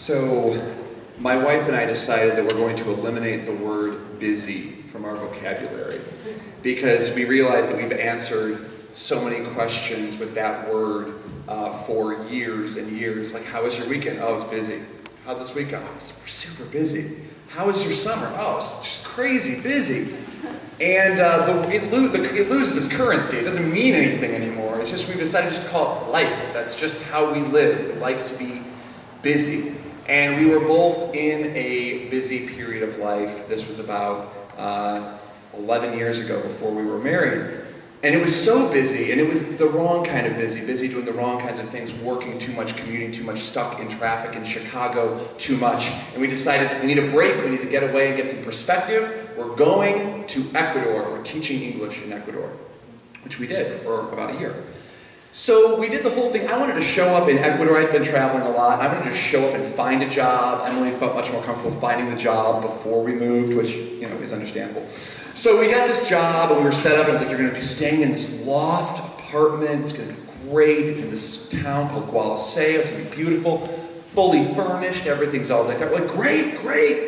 So, my wife and I decided that we're going to eliminate the word busy from our vocabulary because we realized that we've answered so many questions with that word for years and years. Like, how was your weekend? Oh, it was busy. How'd this week go? Oh, it was super busy. How was your summer? Oh, it was just crazy busy. And it loses its currency. It doesn't mean anything anymore. It's just we've decided just to call it life. That's just how we live. We like to be busy. And we were both in a busy period of life. This was about 11 years ago before we were married. And it was so busy, and it was the wrong kind of busy doing the wrong kinds of things, working too much, commuting too much, stuck in traffic in Chicago too much. And we decided we need a break, we need to get away and get some perspective. We're going to Ecuador. We're teaching English in Ecuador, which we did for about a year. So we did the whole thing. I wanted to show up in Ecuador. I'd been traveling a lot. I wanted to show up and find a job. Emily felt much more comfortable finding the job before we moved, which, you know, is understandable. So we got this job, and we were set up, and it was like, you're going to be staying in this loft apartment. It's going to be great. It's in this town called Gualaceo. It's going to be beautiful, fully furnished. Everything's all like that. We're like, great.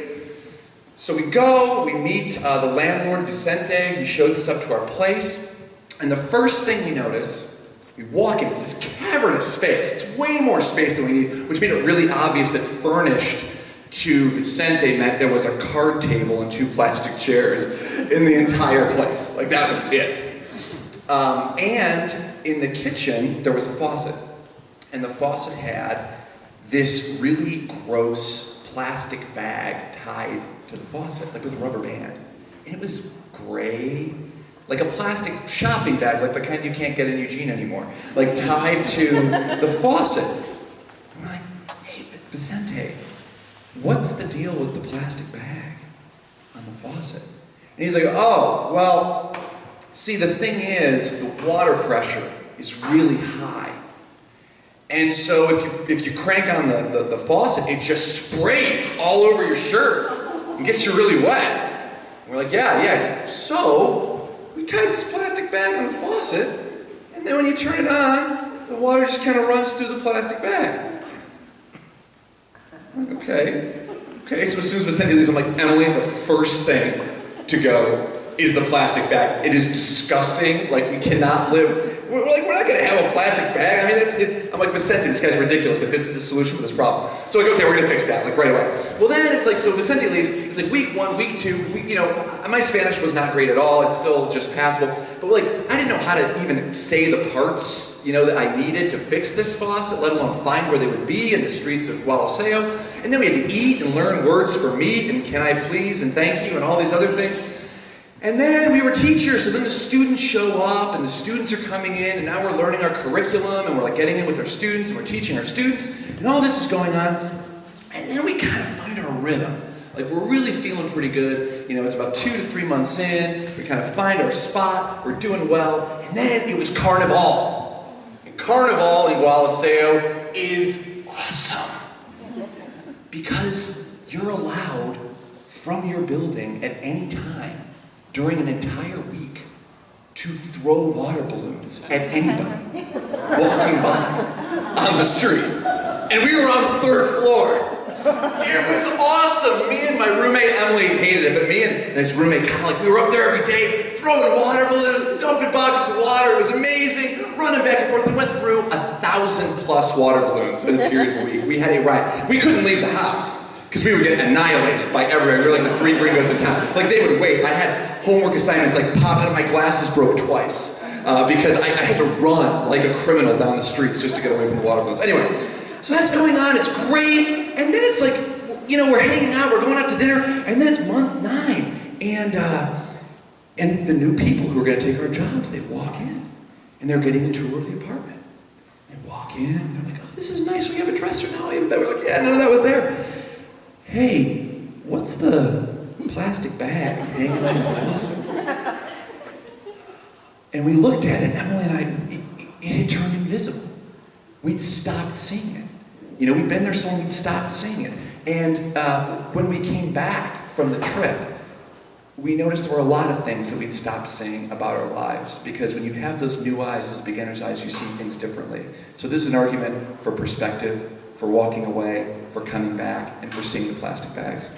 So we go. We meet the landlord, Vicente. He shows us up to our place. And the first thing we notice, we walk in, it's this cavernous space. It's way more space than we need, which made it really obvious that furnished to Vicente meant there was a card table and 2 plastic chairs in the entire place. Like, that was it. And in the kitchen, there was a faucet. And the faucet had this really gross plastic bag tied to the faucet, like with a rubber band. And it was gray, like a plastic shopping bag, like the kind you can't get in Eugene anymore, like tied to the faucet. I'm like, hey, Vicente, what's the deal with the plastic bag on the faucet? And he's like, oh, well, see, the thing is, the water pressure is really high. And so if you crank on the faucet, it just sprays all over your shirt and gets you really wet. And we're like, yeah. He's like, so we tied this plastic bag on the faucet, and then when you turn it on, the water just kind of runs through the plastic bag. I'm like, okay, so as soon as Vicente leaves, I'm like, Emily, the first thing to go is the plastic bag. It is disgusting. Like, we cannot live. We're not going to have a plastic bag. I mean, I'm like, Vicente, this guy's ridiculous. Like, this is the solution for this problem. So like, okay, we're going to fix that, like, right away. Well, then it's like, so Vicente leaves. It's like week 1, week 2. My Spanish was not great at all. It's still just passable. But like, I didn't know how to even say the parts, that I needed to fix this faucet, let alone find where they would be in the streets of Gualaceo. And then we had to eat and learn words for meat and can I please and thank you and all these other things. And then we were teachers, so then the students show up, and the students are coming in, and now we're learning our curriculum, and we're like getting in with our students, and we're teaching our students, and all this is going on. And then we kind of find our rhythm. Like, we're really feeling pretty good. It's about 2 to 3 months in. We kind of find our spot. We're doing well. And then it was Carnival. And Carnival in Gualaceo is awesome. Because you're allowed from your building at any time during an entire week to throw water balloons at anybody walking by on the street. And we were on the 3rd floor. It was awesome. Me and my roommate Emily hated it, but me and this roommate Kyle, we were up there every day throwing water balloons, dumping buckets of water. It was amazing, running back and forth. We went through 1,000+ water balloons in a period of a week. We had a ride. We couldn't leave the house because we were getting annihilated by everybody. We were like the 3 gringos in town. Like, they would wait. I had homework assignments like popped out of my glasses broke twice because I had to run like a criminal down the streets just to get away from the water balloons. Anyway, so that's going on. It's great. And then it's like, we're hanging out. We're going out to dinner. And then it's month 9. And the new people who are going to take our jobs, they walk in. And they're getting a tour of the apartment. They walk in. And they're like, oh, this is nice. We have a dresser now. We're like, yeah, none of that was there. Hey, what's the plastic bag hanging on the faucet? And we looked at it, Emily and I, it had turned invisible. We'd stopped seeing it. We'd been there so long, we'd stopped seeing it. And when we came back from the trip, we noticed there were a lot of things that we'd stopped seeing about our lives. Because when you have those new eyes, those beginner's eyes, you see things differently. So this is an argument for perspective. for walking away, for coming back, and for seeing the plastic bags.